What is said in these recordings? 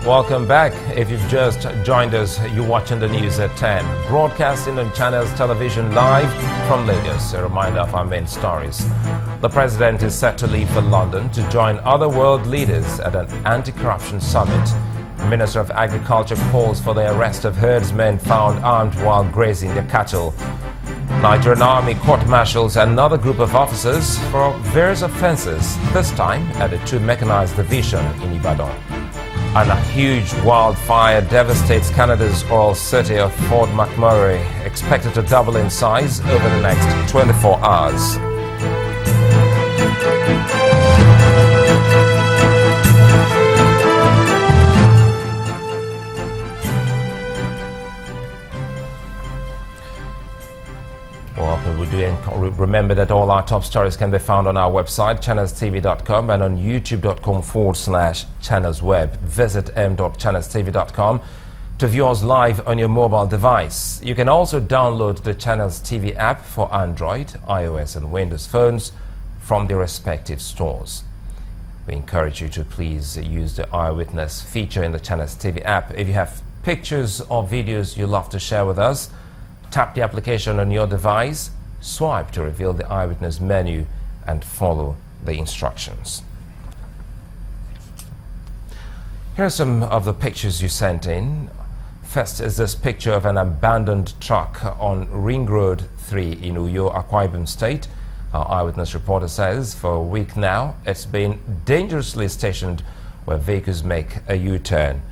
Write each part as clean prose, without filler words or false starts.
Welcome back. If you've just joined us, you're watching the news at 10. Broadcasting on Channels Television live from Lagos. A reminder of our main stories. The president is set to leave for London to join other world leaders at an anti-corruption summit. Minister of Agriculture calls for the arrest of herdsmen found armed while grazing their cattle. Nigerian Army court-martials another group of officers for various offences, this time at the 2 Mechanized Division in Ibadan. And a huge wildfire devastates Canada's oil city of Fort McMurray, expected to double in size over the next 24 hours. We do remember that all our top stories can be found on our website, channelstv.com, and on youtube.com/channelsweb. Visit m.channelstv.com to view us live on your mobile device. You can also download the Channels TV app for Android, iOS and Windows phones from the respective stores. We encourage you to please use the Eyewitness feature in the Channels TV app. If you have pictures or videos you'd love to share with us, tap the application on your device, swipe to reveal the Eyewitness menu, and follow the instructions. Here are some of the pictures you sent in. First is this picture of an abandoned truck on Ring Road 3 in Uyo, Akwa Ibom State. Our Eyewitness reporter says for a week now it's been dangerously stationed where vehicles make a U-turn.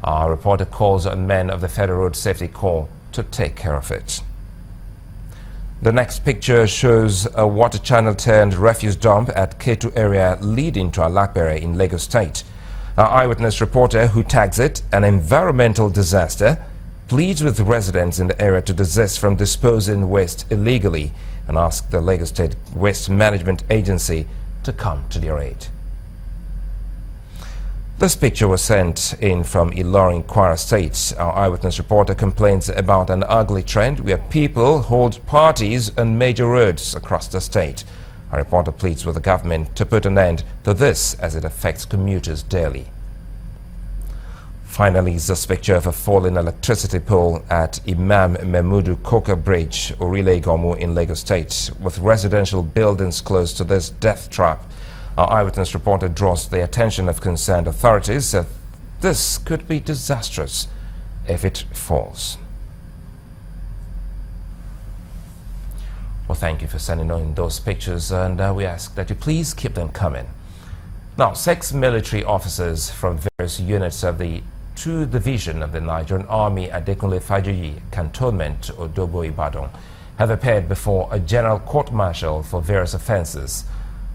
Our reporter calls on men of the Federal Road Safety Corps to take care of it. The next picture shows a water channel turned refuse dump at Pt.2 area leading to Alakbere in Lagos State. Our Eyewitness reporter, who tags it an environmental disaster, pleads with residents in the area to desist from disposing waste illegally and asks the Lagos State Waste Management Agency to come to their aid. This picture was sent in from Ilorin, Kwara State. Our Eyewitness reporter complains about an ugly trend where people hold parties on major roads across the state. Our reporter pleads with the government to put an end to this as it affects commuters daily. Finally, is this picture of a fallen electricity pole at Imam Memudu Koka Bridge, Orile Gomu in Lagos State, with residential buildings close to this death trap. Our Eyewitness reporter draws the attention of concerned authorities that this could be disastrous if it falls. Well, thank you for sending in those pictures, and we ask that you please keep them coming. Now, 6 military officers from various units of the 2 Division of the Nigerian Army at Adekunle Fajuyi Cantonment, Odogbo, Ibadan, have appeared before a general court-martial for various offences.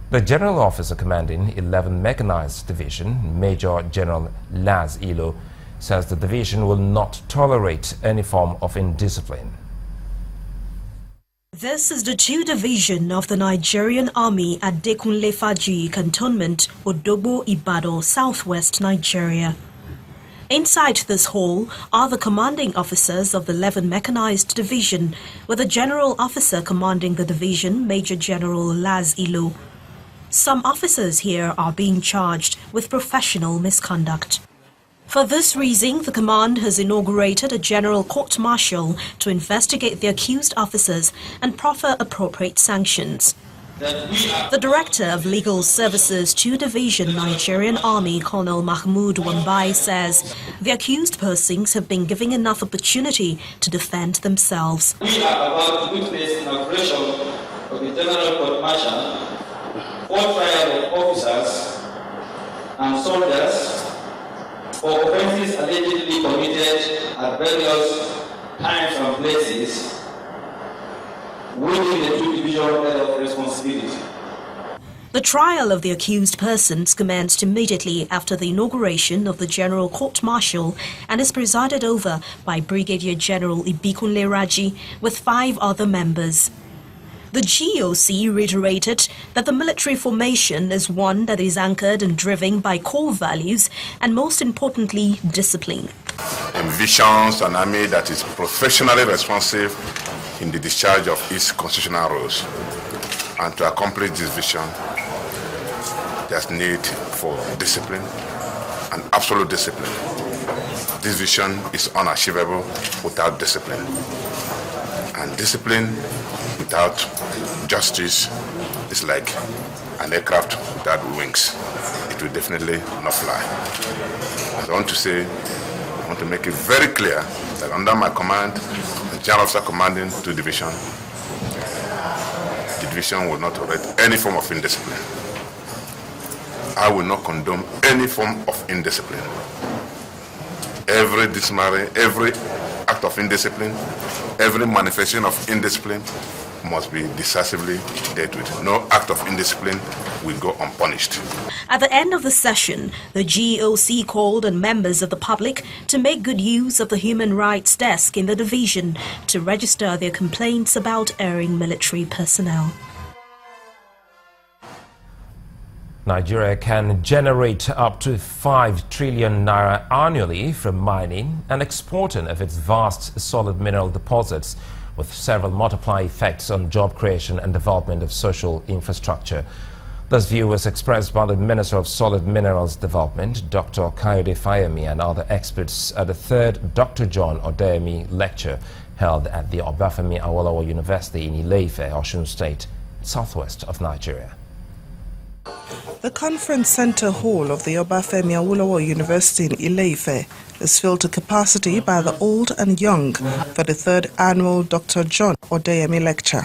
The General Officer commanding 11 Mechanized Division, Major General Laz Ilo, says the division will not tolerate any form of indiscipline. This is the 2 Division of the Nigerian Army at Adekunle Fajuyi Cantonment, Odogbo, Ibadan, southwest Nigeria. Inside this hall are the commanding officers of the 11 Mechanized Division, with the General Officer commanding the division, Major General Laz Ilo. Some officers here are being charged with professional misconduct. For this reason, the command has inaugurated a general court-martial to investigate the accused officers and proffer appropriate sanctions. The Director of Legal Services 2 Division Nigerian Army, Colonel Mahmoud Wambai, says the accused persons have been given enough opportunity to defend themselves. We are about to witness the inauguration of the general court-martial for trial of officers and soldiers for offences allegedly committed at various times and places within the 2 Division area of responsibility. The trial of the accused persons commenced immediately after the inauguration of the General Court-Martial and is presided over by Brigadier General Ibikunle Raji with 5 other members. The GOC reiterated that the military formation is one that is anchored and driven by core values and, most importantly, discipline. Envisions an army that is professionally responsive in the discharge of its constitutional roles. And to accomplish this vision, there's need for discipline, and absolute discipline. This vision is unachievable without discipline. And discipline without justice is like an aircraft without wings. It will definitely not fly. I want to make it very clear that under my command, the General Officer commanding 2 division, the division will not tolerate any form of indiscipline. I will not condone any form of indiscipline. Every dismarry, every act of indiscipline, every manifestation of indiscipline must be decisively dealt with. No act of indiscipline will go unpunished. At the end of the session, the GOC called on members of the public to make good use of the Human Rights Desk in the division to register their complaints about erring military personnel. Nigeria can generate up to 5 trillion naira annually from mining and exporting of its vast solid mineral deposits, with several multiplier effects on job creation and development of social infrastructure. This view was expressed by the Minister of Solid Minerals Development, Dr. Kayode Fayemi, and other experts at the 3rd Dr. John Odeyemi lecture held at the Obafemi Awolowo University in Ile-Ife, Osun State, southwest of Nigeria. The conference center hall of the Obafemi Awolowo University in Ile-Ife is filled to capacity by the old and young for the 3rd annual Dr. John Odeyemi lecture.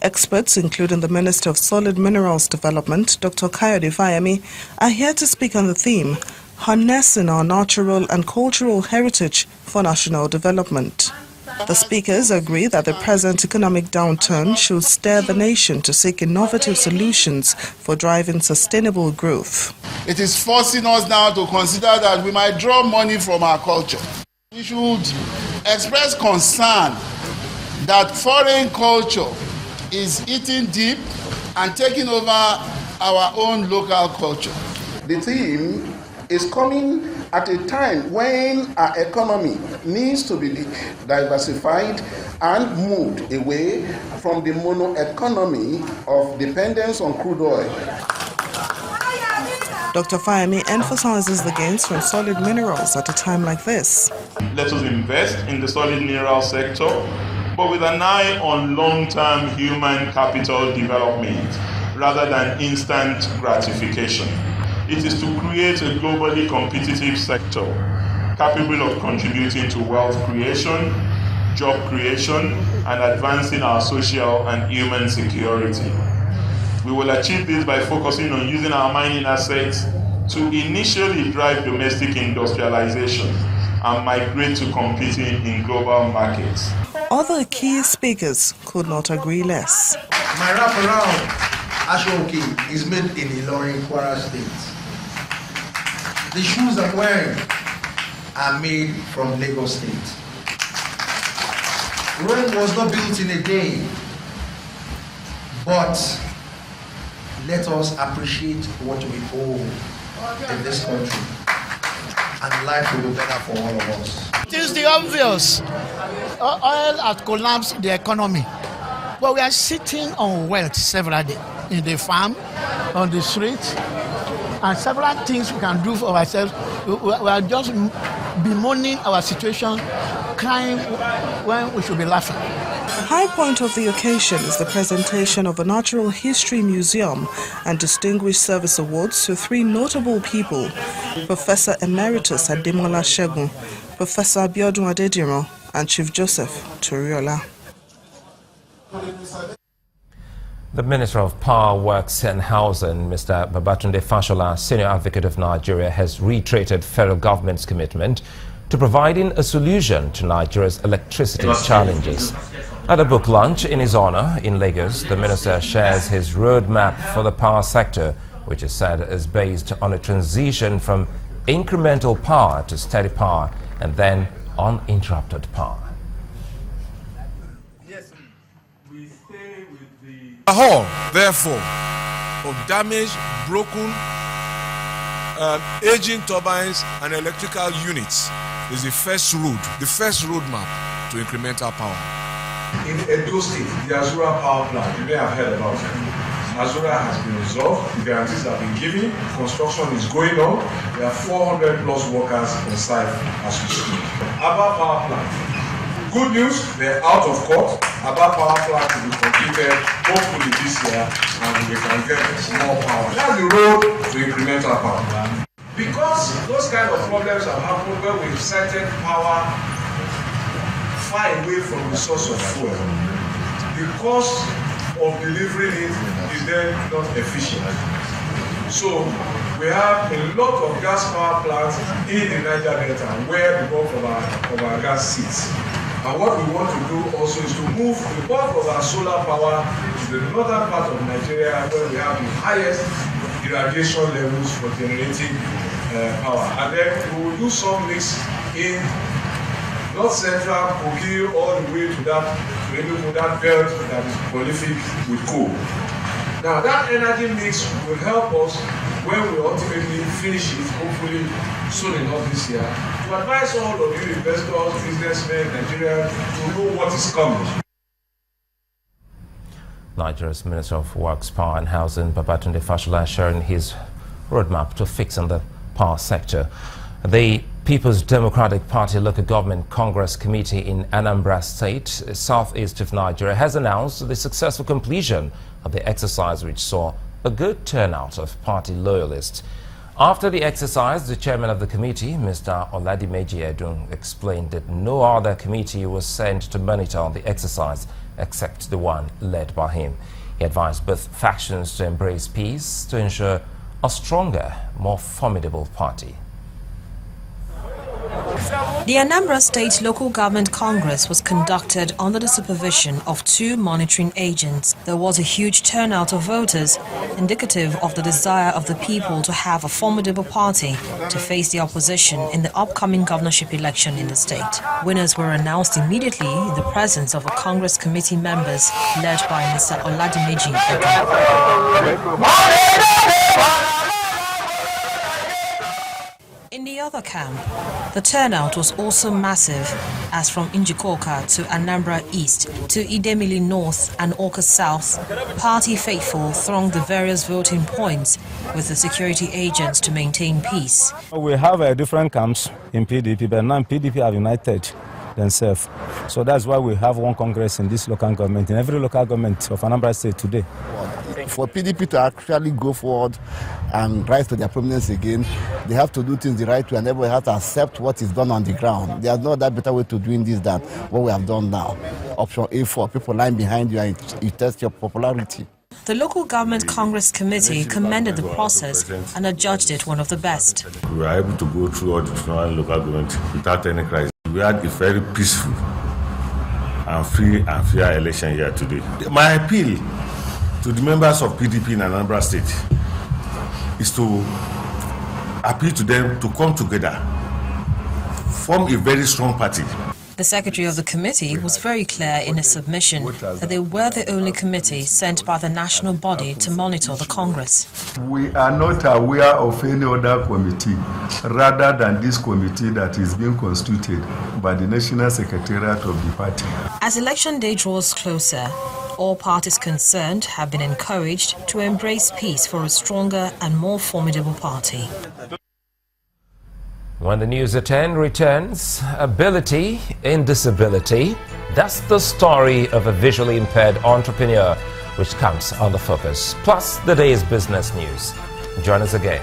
Experts, including the Minister of Solid Minerals Development, Dr. Kayode Fayemi, are here to speak on the theme, Harnessing Our Natural and Cultural Heritage for National Development. The speakers agree that the present economic downturn should stir the nation to seek innovative solutions for driving sustainable growth. It is forcing us now to consider that we might draw money from our culture. We should express concern that foreign culture is eating deep and taking over our own local culture. The theme is coming at a time when our economy needs to be diversified and moved away from the mono economy of dependence on crude oil. Dr. Fayemi emphasizes the gains from solid minerals at a time like this. Let us invest in the solid mineral sector, but with an eye on long-term human capital development rather than instant gratification. It is to create a globally competitive sector capable of contributing to wealth creation, job creation, and advancing our social and human security. We will achieve this by focusing on using our mining assets to initially drive domestic industrialization and migrate to competing in global markets. Other key speakers could not agree less. My wraparound Ashoki is made in Ilorin, Kwara State. The shoes I'm wearing are made from Lagos State. Rome was not built in a day, but let us appreciate what we own in this country, and life will be better for all of us. It is the obvious. Oil has collapsed the economy, but we are sitting on wealth several days in the farm, on the street, and several things we can do for ourselves. We are just bemoaning our situation, crying when we should be laughing. High point of the occasion is the presentation of a Natural History Museum and Distinguished Service Awards to 3 notable people, Professor Emeritus Ademola Segun, Professor Abiodun Adediro, and Chief Joseph Toriola. The Minister of Power, Works and Housing, Mr. Babatunde Fashola, Senior Advocate of Nigeria, has reiterated federal government's commitment to providing a solution to Nigeria's electricity challenges. At a book launch in his honor in Lagos, the minister shares his roadmap for the power sector, which is said is based on a transition from incremental power to steady power and then uninterrupted power. The whole, therefore, of damaged, broken, aging turbines and electrical units is the first roadmap to incremental power. In Edo State, the Azura power plant, you may have heard about it. Azura has been resolved, the guarantees have been given, construction is going on. There are 400 plus workers on site as we speak. Aba Power Plant. Good news, they're out of court. Aba Power Plant will be completed hopefully this year and we can get more power. That's the road to incremental power. Because those kind of problems have happened where we've sited power far away from the source of fuel, the cost of delivering it is then not efficient. So we have a lot of gas power plants in the Niger Delta where the bulk of our gas sits. And what we want to do also is to move the bulk of our solar power to the northern part of Nigeria where we have the highest irradiation levels for generating power. And then we will do some mix in North Central, Kogi, all the way to that belt that is prolific with coal. Now that energy mix will help us when we ultimately finish it, hopefully soon enough this year, to advise all of you investors, businessmen, Nigerians, to know what is coming. Nigeria's Minister of Works, Power and Housing, Pt.2 Fashola, sharing his roadmap to fixing the power sector. The People's Democratic Party Local Government Congress Committee in Anambra State, southeast of Nigeria, has announced the successful completion of the exercise, which saw a good turnout of party loyalists. After the exercise, the chairman of the committee, Mr. Oladimeji Edun, explained that no other committee was sent to monitor the exercise except the one led by him. He advised both factions to embrace peace to ensure a stronger, more formidable party. The Anambra State Local Government Congress was conducted under the supervision of 2 monitoring agents. There was a huge turnout of voters, indicative of the desire of the people to have a formidable party to face the opposition in the upcoming governorship election in the state. Winners were announced immediately in the presence of the Congress committee members led by Mr. Oladimeji Edun. In the other camp, the turnout was also massive, as from Njikoka to Anambra East to Idemili North and Awka South, party faithful thronged the various voting points with the security agents to maintain peace. We have different camps in PDP, but now PDP have united themselves. So that's why we have one Congress in this local government, in every local government of Anambra State today. For PDP to actually go forward and rise to their prominence again, they have to do things the right way, and everybody has to accept what is done on the ground. There's no that better way to doing this than what we have done now. Option A, for people lying behind you and you test your popularity. The Local Government Congress Committee commended the process and adjudged it one of the best. We were able to go through all the local government without any crisis. We had a very peaceful and free and fair election here today. My appeal to the members of PDP in Anambra State is to appeal to them to come together, form a very strong party. The secretary of the committee was very clear in his submission that they were the only committee sent by the national body to monitor the Congress. We are not aware of any other committee rather than this committee that is being constituted by the National Secretariat of the party. As election day draws closer, all parties concerned have been encouraged to embrace peace for a stronger and more formidable party. When the news at 10 returns, ability in disability. That's the story of a visually impaired entrepreneur, which comes on The Focus. Plus, the day's business news. Join us again.